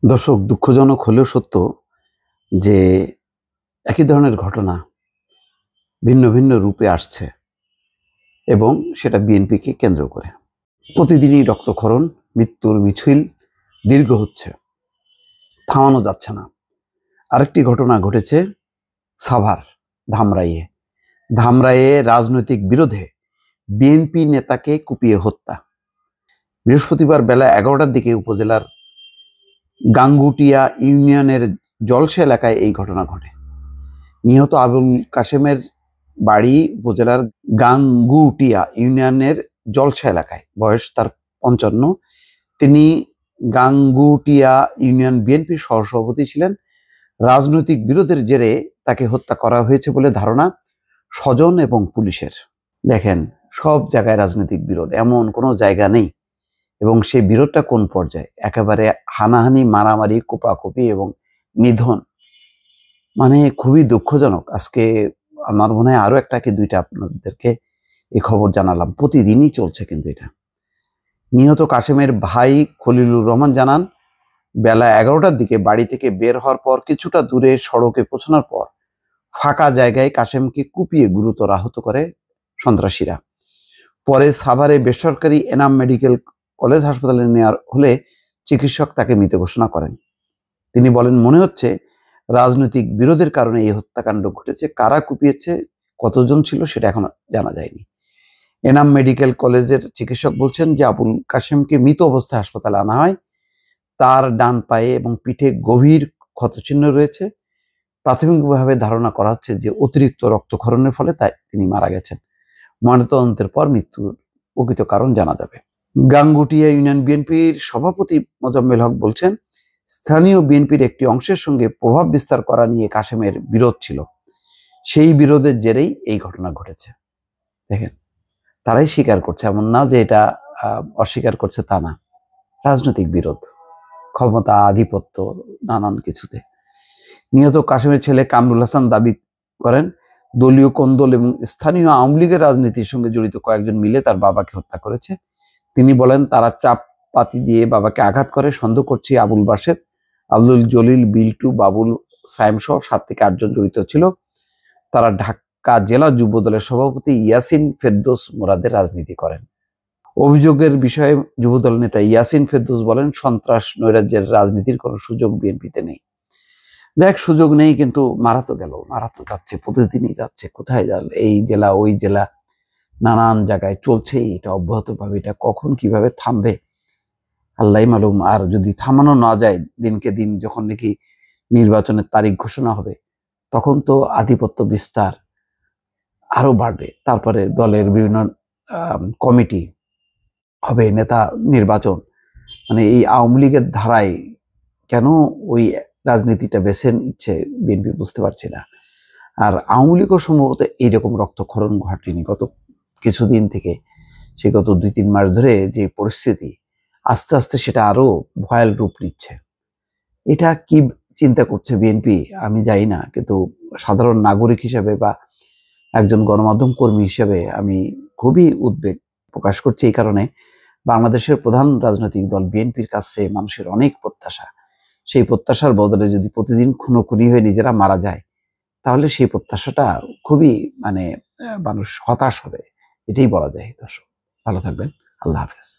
দর্শক, দুঃখজনক হলেও সত্য যে একই ধরনের ঘটনা ভিন্ন ভিন্ন রূপে আসছে এবং সেটা বিএনপিকে কেন্দ্র করে প্রতিদিনই রক্তক্ষরণ, মৃত্যুর মিছিল দীর্ঘ হচ্ছে, থামানো যাচ্ছে না। আরেকটি ঘটনা ঘটেছে সাভার ধামরাইয়ে। ধামরাইয়ে রাজনৈতিক বিরোধে বিএনপি নেতাকে কুপিয়ে হত্যা। বৃহস্পতিবার বেলা 11টার দিকে উপজেলার গাঙ্গুটিয়া ইউনিয়নের জলসা এলাকায় এই ঘটনা ঘটে। নিহত আবুল কাশেমের বাড়ি উপজেলার গাঙ্গুটিয়া ইউনিয়নের জলসা এলাকায়। বয়স তার 55। তিনি গাঙ্গুটিয়া ইউনিয়ন বিএনপির সহসভাপতি ছিলেন। রাজনৈতিক বিরোধের জেরে তাকে হত্যা করা হয়েছে বলে ধারণা স্বজন এবং পুলিশের। দেখেন, সব জায়গায় রাজনৈতিক বিরোধ, এমন কোনো জায়গা নেই। এবং সেই বিরোধটা কোন পর্যায়ে? একেবারে হানাহানি, মারামারি, কোপাকুপি এবং নিধন। মানে খুবই দুঃখজনক। আজকে আমার মনে হয় আরো একটা কি দুইটা আপনাদেরকে এই খবর জানালাম। প্রতিদিনই চলছে কিন্তু এটা। নিহত কাশেমের ভাই খলিলুর রহমান জানান, বেলা 11টার দিকে বাড়ি থেকে বের হওয়ার পর কিছুটা দূরে সড়কে পৌঁছানোর পর ফাঁকা জায়গায় কাশেমকে কুপিয়ে গুরুতর আহত করে সন্ত্রাসীরা। পরে সাভারে বেসরকারি এনাম মেডিকেল কলেজ হাসপাতালে নেওয়ার হলে চিকিৎসক তাকে মৃত ঘোষণা করেন। তিনি বলেন, মনে হচ্ছে রাজনৈতিক বিরোধের কারণে এই হত্যাকাণ্ড ঘটেছে। কারা কুপিয়েছে, কতজন ছিল, সেটা এখনো জানা যায়নি। এনাম মেডিকেল কলেজের চিকিৎসক বলছেন যে আবুল কাশেমকে মৃত অবস্থায় হাসপাতালে আনা হয়। তার ডান পায়ে এবং পিঠে গভীর ক্ষতচিহ্ন রয়েছে। প্রাথমিকভাবে ধারণা করা হচ্ছে যে অতিরিক্ত রক্তক্ষরণের ফলে তিনি মারা গেছেন। ময়নাতদন্তের পর মৃত্যুর প্রকৃত কারণ জানা যাবে। গাঙ্গুটিয়া ইউনিয়ন বিএনপির সভাপতি মোজাম্মেল হক বলছেন, স্থানীয় বিএনপির একটি অংশের সঙ্গে প্রভাব বিস্তার করা নিয়ে কাশেমের বিরোধ ছিল। সেই বিরোধের জেরেই এই ঘটনা ঘটেছে। দেখেন, তারাই স্বীকার করছে, এমন না যে এটা অস্বীকার করছে, তা না। রাজনৈতিক বিরোধ, ক্ষমতা, আধিপত্য, নানান কিছুতে। নিহত কাশেমের ছেলে কামরুল হাসান দাবি করেন, দলীয় কোন্দল এবং স্থানীয় আওয়ামী লীগের রাজনীতির সঙ্গে জড়িত কয়েকজন মিলে তার বাবাকে হত্যা করেছে। তিনি বলেন, তারা চাপ পাতি দিয়ে বাবাকে আঘাত করে। সন্দেহ করছি আবুল বাসেদ, আব্দুল জলিল, বিল্টু, বাবুল, সায়েম সহ 7 থেকে 8 জন জড়িত ছিল। তারা ঢাকা জেলা যুব দলের সভাপতি ইয়াসিন ফেরদৌস মুরাদের রাজনীতি করেন। অভিযোগের বিষয়ে যুবদল নেতা ইয়াসিন ফেরদৌস বলেন, সন্ত্রাস নৈরাজ্যের রাজনীতির কোনো সুযোগ বিএনপিতে নেই। দেখ, সুযোগ নেই, কিন্তু মারা তো গেল, মারা তো যাচ্ছে, প্রতিদিনই যাচ্ছে। কোথায় যাবে? এই জেলা ওই জেলা, নানান জায়গায় চলছেই এটা অব্যাহতভাবে। এটা কখন কিভাবে থামবে আল্লাহই মালুম। আর যদি থামানো না যায়, দিনকে দিন যখন নাকি নির্বাচনের তারিখ ঘোষণা হবে, তখন তো আধিপত্য বিস্তার আরো বাড়বে। তারপরে দলের বিভিন্ন কমিটি হবে, নেতা নির্বাচন। মানে এই আওয়ামী লীগের ধারায় কেন ওই রাজনীতিটা বেছে নিচ্ছে বিএনপি বুঝতে পারছি না। আর আওয়ামী লীগও সম্ভবত এইরকম রক্তক্ষরণ ঘটেনি গত কিছুদিন থেকে। সে গত 2-3 মাস ধরে যে পরিস্থিতি, আস্তে আস্তে সেটা আরো ভয়াল রূপ নিচ্ছে। এটা কি চিন্তা করছে বিএনপি আমি জানি না, কিন্তু সাধারণ নাগরিক হিসেবে বা একজন গণমাধ্যম কর্মী হিসেবে আমি খুবই উদ্বেগ প্রকাশ করছি। এই কারণে বাংলাদেশের প্রধান রাজনৈতিক দল বিএনপির কাছে মানুষের অনেক প্রত্যাশা। সেই প্রত্যাশার বদলে যদি প্রতিদিন খুনোখুনি হয়ে নিজেরা মারা যায়, তাহলে সেই প্রত্যাশাটা খুবই মানুষ হতাশ হবে, এটাই বলা যায়। দর্শক, ভালো থাকবেন। আল্লাহ হাফেজ।